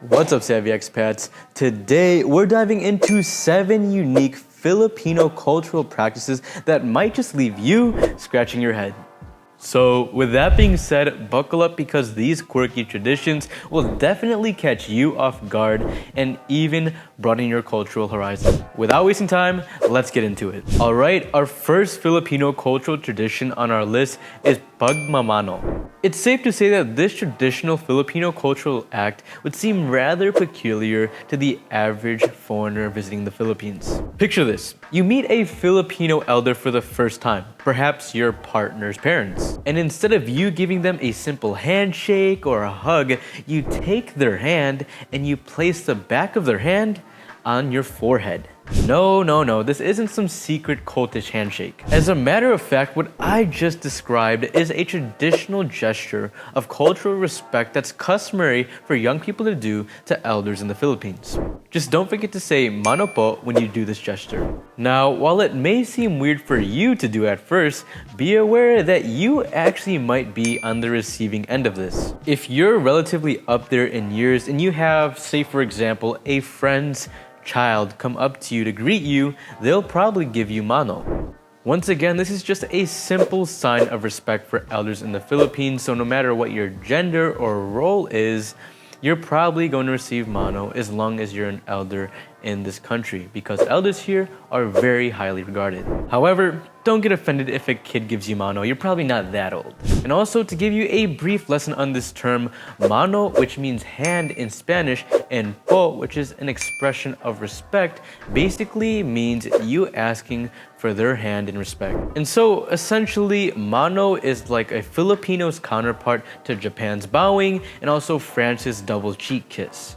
What's up, Savvy Expats? Today, we're diving into 7 unique Filipino cultural practices that might just leave you scratching your head. So, with that being said, buckle up because these quirky traditions will definitely catch you off guard and even broaden your cultural horizon. Without wasting time, let's get into it. Alright, our first Filipino cultural tradition on our list is pagmamano. It's safe to say that this traditional Filipino cultural act would seem rather peculiar to the average foreigner visiting the Philippines. Picture this. You meet a Filipino elder for the first time, perhaps your partner's parents. And instead of you giving them a simple handshake or a hug, you take their hand and you place the back of their hand on your forehead. No, this isn't some secret cultish handshake. As a matter of fact, what I just described is a traditional gesture of cultural respect that's customary for young people to do to elders in the Philippines. Just don't forget to say mano po when you do this gesture. Now, while it may seem weird for you to do at first, be aware that you actually might be on the receiving end of this. If you're relatively up there in years and you have, say for example, a friend's child come up to you to greet you, they'll probably give you mano. Once again, this is just a simple sign of respect for elders in the Philippines, so no matter what your gender or role is, you're probably going to receive mano as long as you're an elder in this country, because elders here are very highly regarded. However, don't get offended if a kid gives you mano, you're probably not that old. And also, to give you a brief lesson on this term, mano, which means hand in Spanish, and po, which is an expression of respect, basically means you asking for their hand in respect. And so, essentially, mano is like a Filipino's counterpart to Japan's bowing and also France's double cheek kiss.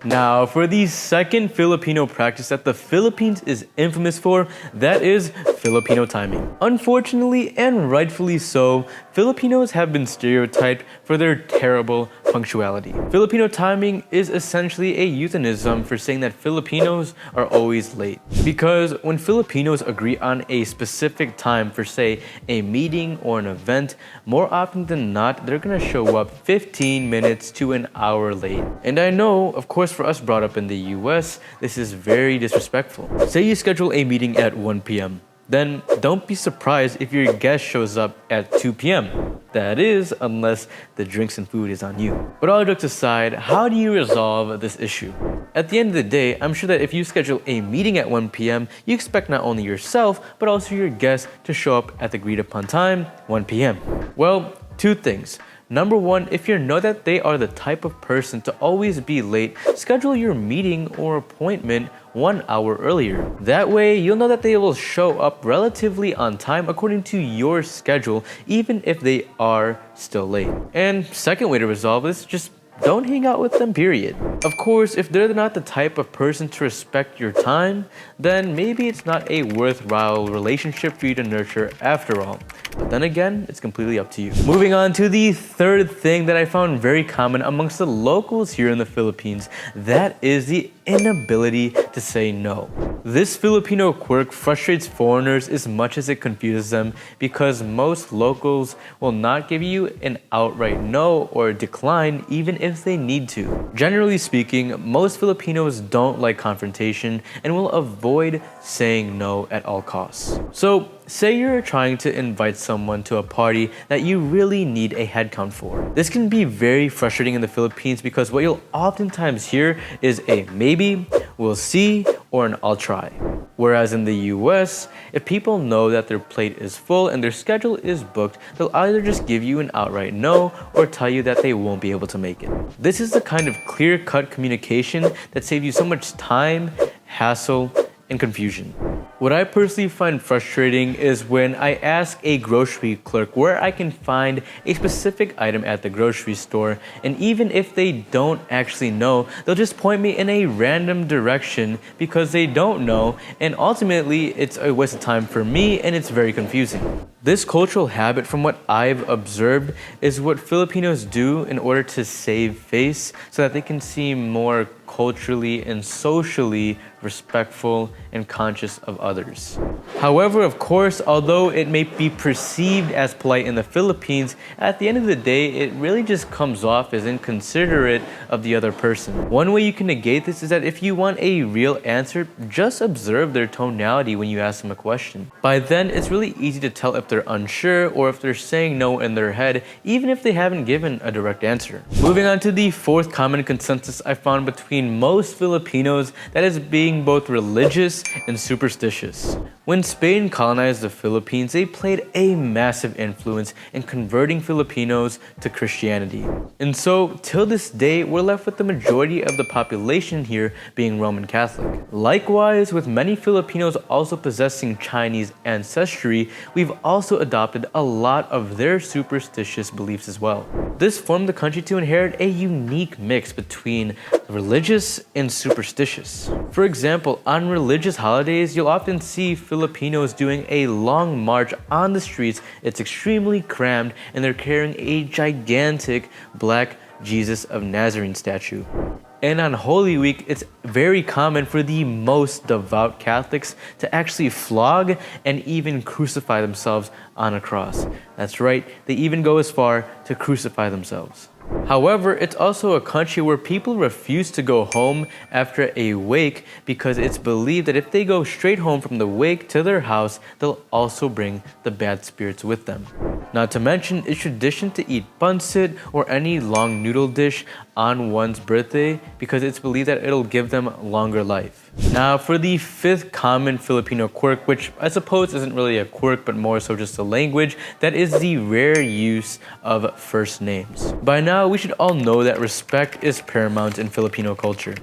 Now, for the second Filipino practice that the Philippines is infamous for, that is Filipino timing. Unfortunately, and rightfully so, Filipinos have been stereotyped for their terrible punctuality. Filipino timing is essentially a euphemism for saying that Filipinos are always late. Because when Filipinos agree on a specific time for, say, a meeting or an event, more often than not, they're gonna show up 15 minutes to an hour late. And I know, of course, for us brought up in the US, this is very disrespectful. Say you schedule a meeting at 1 p.m. Then don't be surprised if your guest shows up at 2 p.m. That is, unless the drinks and food is on you. But all jokes aside, how do you resolve this issue? At the end of the day, I'm sure that if you schedule a meeting at 1 p.m., you expect not only yourself, but also your guests to show up at the agreed upon time, 1 p.m. Well, 2 things. Number 1, if you know that they are the type of person to always be late, schedule your meeting or appointment 1 hour earlier. That way, you'll know that they will show up relatively on time according to your schedule, even if they are still late. And second way to resolve this, just don't hang out with them, period. Of course, if they're not the type of person to respect your time, then maybe it's not a worthwhile relationship for you to nurture after all. But then again, it's completely up to you. Moving on to the third thing that I found very common amongst the locals here in the Philippines, that is the inability to say no. This Filipino quirk frustrates foreigners as much as it confuses them because most locals will not give you an outright no or decline even if they need to. Generally speaking, most Filipinos don't like confrontation and will avoid saying no at all costs. So, say you're trying to invite someone to a party that you really need a headcount for. This can be very frustrating in the Philippines because what you'll oftentimes hear is a maybe, we'll see, or an I'll try. Whereas in the US, if people know that their plate is full and their schedule is booked, they'll either just give you an outright no or tell you that they won't be able to make it. This is the kind of clear-cut communication that saves you so much time, hassle, and confusion. What I personally find frustrating is when I ask a grocery clerk where I can find a specific item at the grocery store, and even if they don't actually know, they'll just point me in a random direction because they don't know, and ultimately it's a waste of time for me and it's very confusing. This cultural habit, from what I've observed, is what Filipinos do in order to save face so that they can seem more culturally and socially respectful, and conscious of others. However, of course, although it may be perceived as polite in the Philippines, at the end of the day, it really just comes off as inconsiderate of the other person. One way you can negate this is that if you want a real answer, just observe their tonality when you ask them a question. By then, it's really easy to tell if they're unsure or if they're saying no in their head, even if they haven't given a direct answer. Moving on to the fourth common consensus I found between most Filipinos, that is being both religious and superstitious. When Spain colonized the Philippines, they played a massive influence in converting Filipinos to Christianity. And so, till this day, we're left with the majority of the population here being Roman Catholic. Likewise, with many Filipinos also possessing Chinese ancestry, we've also adopted a lot of their superstitious beliefs as well. This formed the country to inherit a unique mix between religious and superstitious. For example, on religious holidays, you'll often see Filipinos doing a long march on the streets. It's extremely crammed and they're carrying a gigantic black Jesus of Nazarene statue. And on Holy Week, it's very common for the most devout Catholics to actually flog and even crucify themselves on a cross. That's right, they even go as far to crucify themselves. However, it's also a country where people refuse to go home after a wake because it's believed that if they go straight home from the wake to their house, they'll also bring the bad spirits with them. Not to mention, it's tradition to eat pancit or any long noodle dish on one's birthday because it's believed that it'll give them longer life. Now, for the fifth common Filipino quirk, which I suppose isn't really a quirk but more so just a language, that is the rare use of first names. By now, we should all know that respect is paramount in Filipino culture.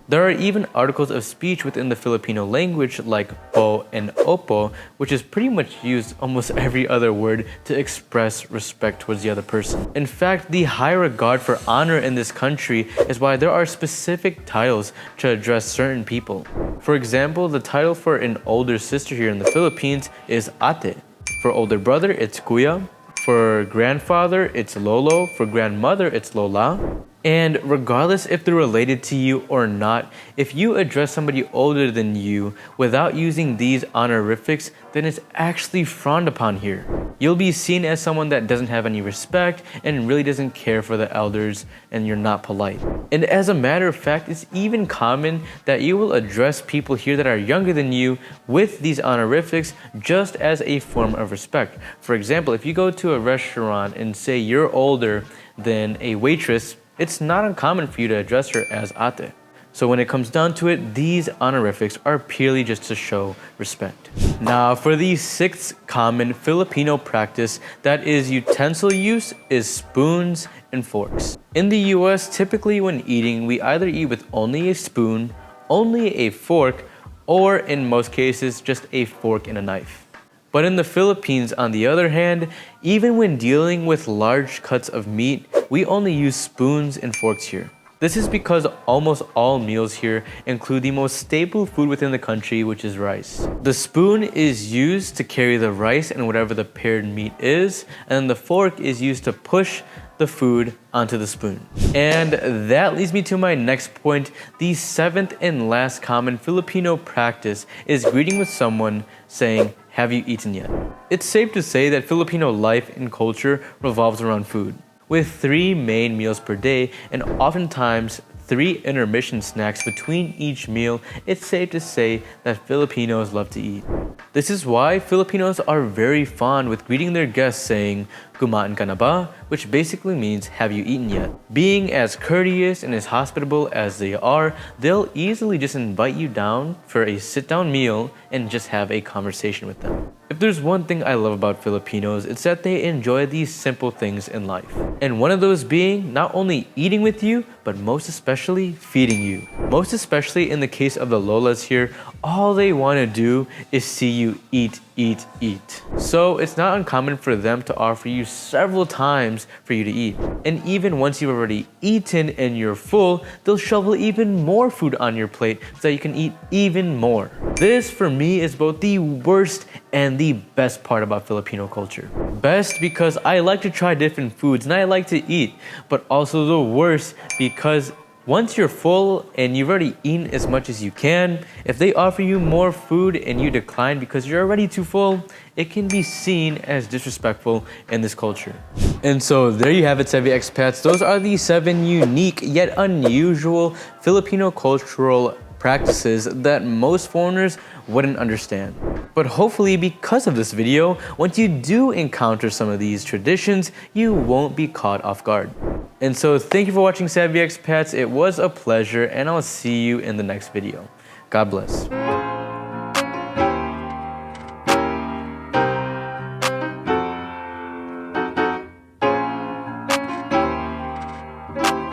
There are even articles of speech within the Filipino language like po and opo, which is pretty much used almost every other word to express respect towards the other person. In fact, the high regard for honor in this country is why there are specific titles to address certain people. For example, the title for an older sister here in the Philippines is ate. For older brother, it's kuya. For grandfather, it's lolo. For grandmother, it's lola. And regardless if they're related to you or not, if you address somebody older than you without using these honorifics, then it's actually frowned upon here. You'll be seen as someone that doesn't have any respect and really doesn't care for the elders, and you're not polite. And as a matter of fact, it's even common that you will address people here that are younger than you with these honorifics just as a form of respect. For example, if you go to a restaurant and say you're older than a waitress, it's not uncommon for you to address her as ate. So when it comes down to it, these honorifics are purely just to show respect. Now, for the sixth common Filipino practice, that is utensil use, is spoons and forks. In the US, typically when eating, we either eat with only a spoon, only a fork, or in most cases, just a fork and a knife. But in the Philippines, on the other hand, even when dealing with large cuts of meat, we only use spoons and forks here. This is because almost all meals here include the most staple food within the country, which is rice. The spoon is used to carry the rice and whatever the paired meat is, and the fork is used to push the food onto the spoon. And that leads me to my next point. The seventh and last common Filipino practice is greeting with someone saying, "Have you eaten yet?" It's safe to say that Filipino life and culture revolves around food, with 3 main meals per day and oftentimes 3 intermission snacks between each meal. It's safe to say that Filipinos love to eat. This is why Filipinos are very fond with greeting their guests saying, "Kumain ka na ba?" which basically means, "Have you eaten yet?" Being as courteous and as hospitable as they are, they'll easily just invite you down for a sit-down meal and just have a conversation with them. If there's one thing I love about Filipinos, it's that they enjoy these simple things in life. And one of those being not only eating with you, but most especially feeding you. Most especially in the case of the Lolas here, all they want to do is see you eat, eat, eat. So it's not uncommon for them to offer you several times for you to eat. And even once you've already eaten and you're full, they'll shovel even more food on your plate so that you can eat even more. This for me is both the worst and the best part about Filipino culture. Best because I like to try different foods and I like to eat, but also the worst because Once you're full and you've already eaten as much as you can, if they offer you more food and you decline because you're already too full, it can be seen as disrespectful in this culture. And so there you have it, Savvy Expats. Those are the 7 unique yet unusual Filipino cultural practices that most foreigners wouldn't understand. But hopefully because of this video, once you do encounter some of these traditions, you won't be caught off guard. And so thank you for watching Savvy Expats. It was a pleasure and I'll see you in the next video. God bless.